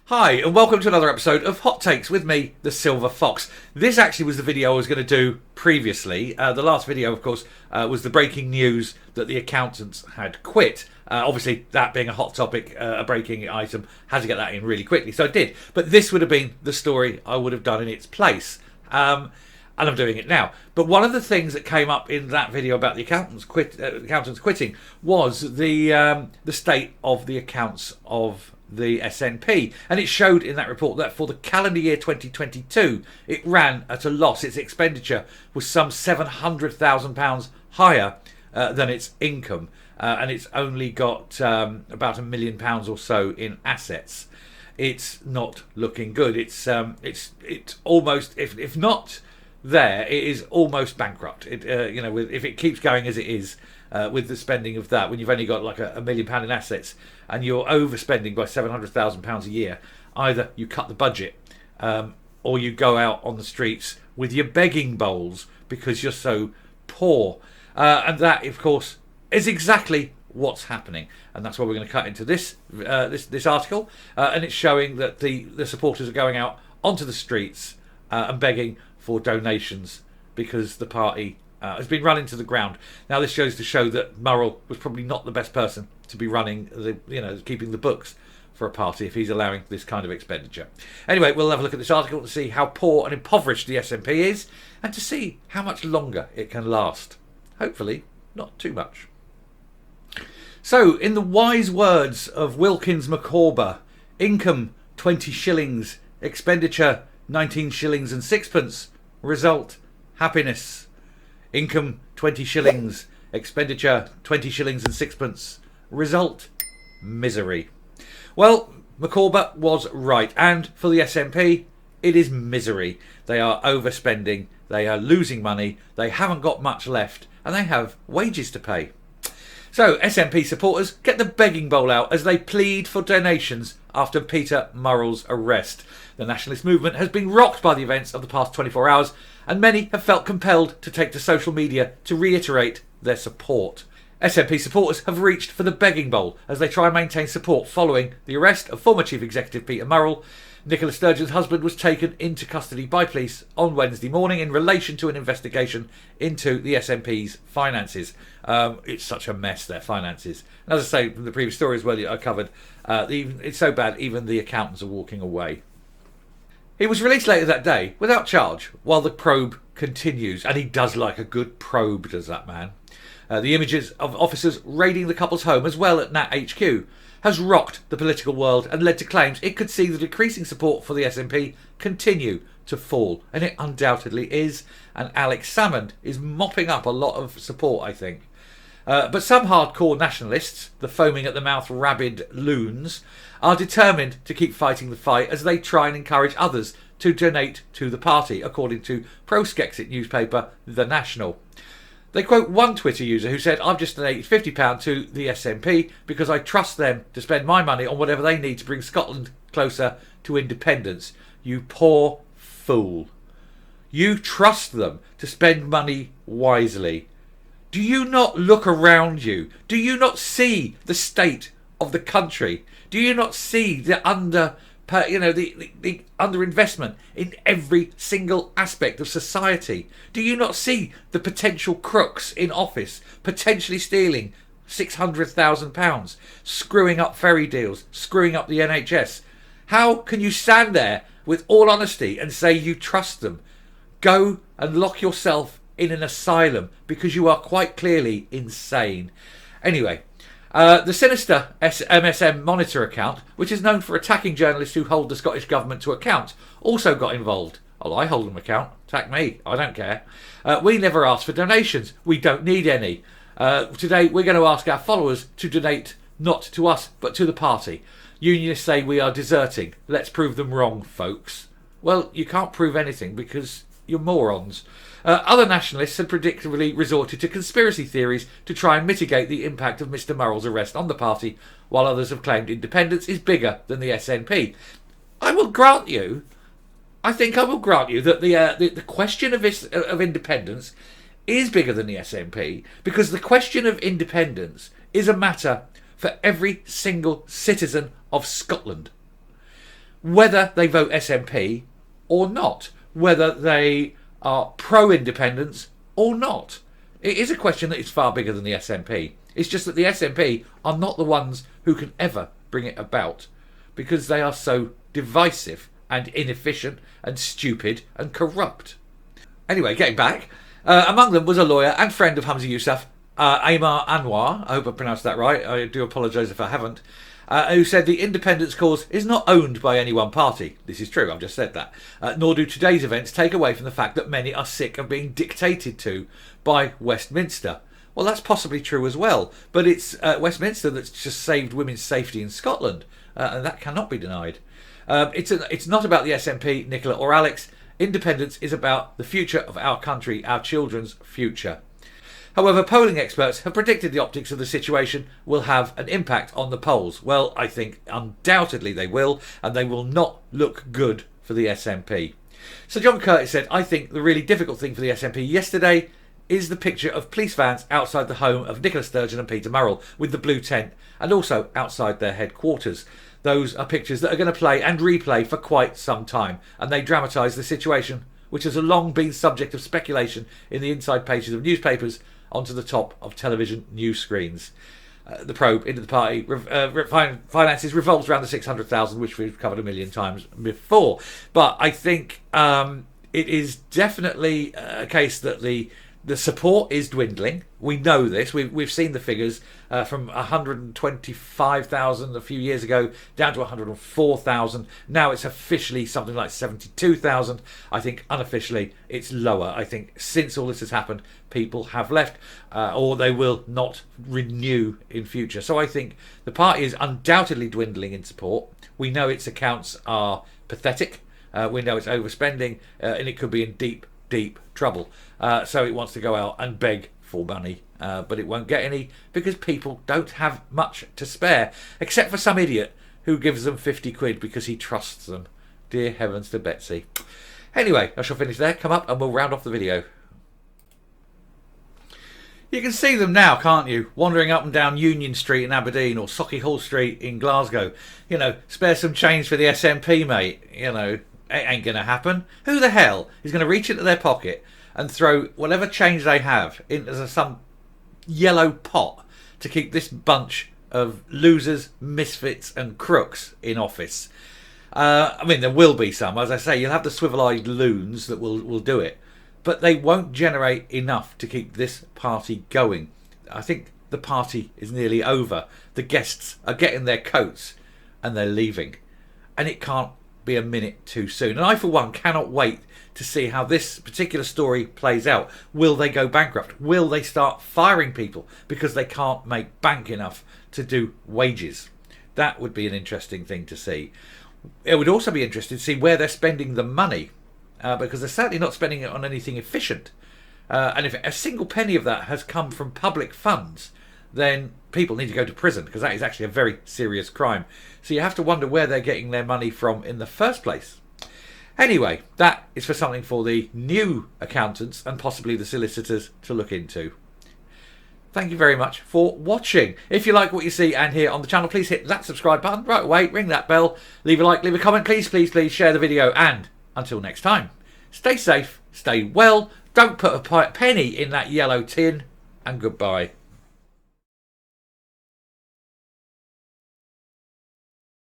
Hi, and welcome to another episode of Hot Takes with me, the Silver Fox. This actually was the video I was going to do previously. The last video, of course, was the breaking news that the accountants had quit. Obviously, that being a hot topic, a breaking item, had to get that in really quickly, so I did. But this would have been the story I would have done in its place. And I'm doing it now. But one of the things that came up in that video about the accountants quitting was the state of the accounts of the SNP, and it showed in that report that for the calendar year 2022 it ran at a loss. Its expenditure was some £700,000 higher than its income, and it's only got about £1 million or so in assets. It's not looking good. It's almost, if not there, it is almost bankrupt. If it keeps going as it is, with the spending of that, when you've only got like £1 million in assets and you're overspending by £700,000 a year, either you cut the budget or you go out on the streets with your begging bowls because you're so poor. And that, of course, is exactly what's happening. And that's why we're going to cut into this article. And it's showing that the supporters are going out onto the streets and begging for donations because the party has been run into the ground. Now, this goes to show that Murrell was probably not the best person to be running keeping the books for a party if he's allowing this kind of expenditure. Anyway, we'll have a look at this article to see how poor and impoverished the SNP is and to see how much longer it can last. Hopefully, not too much. So, in the wise words of Wilkins McCorber, income 20 shillings, expenditure 19 shillings and sixpence, result happiness. Income 20 shillings, expenditure 20 shillings and sixpence, result misery. Well, McCorber was right, and for the SNP it is misery. They are overspending, they are losing money, they haven't got much left, and they have wages to pay. So SNP supporters get the begging bowl out as they plead for donations after Peter Murrell's arrest. The nationalist movement has been rocked by the events of the past 24 hours, and many have felt compelled to take to social media to reiterate their support. SNP supporters have reached for the begging bowl as they try and maintain support following the arrest of former Chief Executive Peter Murrell. Nicola Sturgeon's husband was taken into custody by police on Wednesday morning in relation to an investigation into the SNP's finances. It's such a mess, their finances. And as I say from the previous story as well I covered, it's so bad even the accountants are walking away. He was released later that day without charge while the probe continues. And he does like a good probe, does that man. The images of officers raiding the couple's home as well at Nat HQ has rocked the political world and led to claims it could see the decreasing support for the SNP continue to fall. And it undoubtedly is. And Alex Salmond is mopping up a lot of support, I think. But some hardcore nationalists, the foaming at the mouth rabid loons, are determined to keep fighting the fight as they try and encourage others to donate to the party, according to pro-Skexit newspaper The National. They quote one Twitter user who said, "I've just donated £50 to the SNP because I trust them to spend my money on whatever they need to bring Scotland closer to independence." You poor fool. You trust them to spend money wisely. Do you not look around you? Do you not see the state of the country? Do you not see the the underinvestment in every single aspect of society? Do you not see the potential crooks in office potentially stealing £600,000, screwing up ferry deals, screwing up the NHS? How can you stand there with all honesty and say you trust them? Go and lock yourself in an asylum because you are quite clearly insane. Anyway, the sinister MSM Monitor account, which is known for attacking journalists who hold the Scottish Government to account, also got involved. Oh, I hold them account. Attack me. I don't care. We never asked for donations. We don't need any. Today, we're going to ask our followers to donate not to us, but to the party. Unionists say we are deserting. Let's prove them wrong, folks. Well, you can't prove anything because you're morons. Other nationalists have predictably resorted to conspiracy theories to try and mitigate the impact of Mr Murrell's arrest on the party, while others have claimed independence is bigger than the SNP. I will grant you that the question of independence is bigger than the SNP, because the question of independence is a matter for every single citizen of Scotland. whether they vote SNP or not, whether they are pro-independence or not. It is a question that is far bigger than the SNP. It's just that the SNP are not the ones who can ever bring it about, because they are so divisive and inefficient and stupid and corrupt. Anyway, getting back, among them was a lawyer and friend of Humza Yousaf, Aymar Anwar, I hope I pronounced that right, I do apologise if I haven't, who said the independence cause is not owned by any one party. This is true, I've just said that. Nor do today's events take away from the fact that many are sick of being dictated to by Westminster. Well, that's possibly true as well, but it's Westminster that's just saved women's safety in Scotland, and that cannot be denied. It's not about the SNP, Nicola or Alex. Independence is about the future of our country, our children's future. However, polling experts have predicted the optics of the situation will have an impact on the polls. Well, I think undoubtedly they will, and they will not look good for the SNP. So John Curtis said, I think the really difficult thing for the SNP yesterday is the picture of police vans outside the home of Nicola Sturgeon and Peter Murrell with the blue tent, and also outside their headquarters. Those are pictures that are going to play and replay for quite some time, and they dramatise the situation, which has long been subject of speculation in the inside pages of newspapers onto the top of television news screens. The probe into the party finances revolves around the 600,000, which we've covered a million times before. But I think it is definitely a case that the support is dwindling. We know this. We've seen the figures from 125,000 a few years ago down to 104,000. Now it's officially something like 72,000. I think unofficially it's lower. I think since all this has happened, people have left or they will not renew in future. So I think the party is undoubtedly dwindling in support. We know its accounts are pathetic. We know it's overspending and it could be in deep trouble. So it wants to go out and beg for money, but it won't get any because people don't have much to spare, except for some idiot who gives them 50 quid because he trusts them. Dear heavens to Betsy. Anyway, I shall finish there. Come up and we'll round off the video. You can see them now, can't you? Wandering up and down Union Street in Aberdeen or Sauchiehall Street in Glasgow. You know, spare some change for the SNP, mate. You know, it ain't going to happen. Who the hell is going to reach into their pocket and throw whatever change they have into some yellow pot to keep this bunch of losers, misfits and crooks in office? I mean, there will be some. As I say, you'll have the swivel-eyed loons that will do it. But they won't generate enough to keep this party going. I think the party is nearly over. The guests are getting their coats and they're leaving. And it can't be a minute too soon. And I, for one, cannot wait to see how this particular story plays out. Will they go bankrupt? Will they start firing people because they can't make bank enough to do wages? That would be an interesting thing to see. It would also be interesting to see where they're spending the money. Because they're certainly not spending it on anything efficient. And if a single penny of that has come from public funds, then people need to go to prison, because that is actually a very serious crime. So you have to wonder where they're getting their money from in the first place. Anyway, that is for something for the new accountants and possibly the solicitors to look into. Thank you very much for watching. If you like what you see and hear on the channel, please hit that subscribe button right away, ring that bell, leave a like, leave a comment, please share the video, and until next time, stay safe, stay well, don't put a penny in that yellow tin, and goodbye.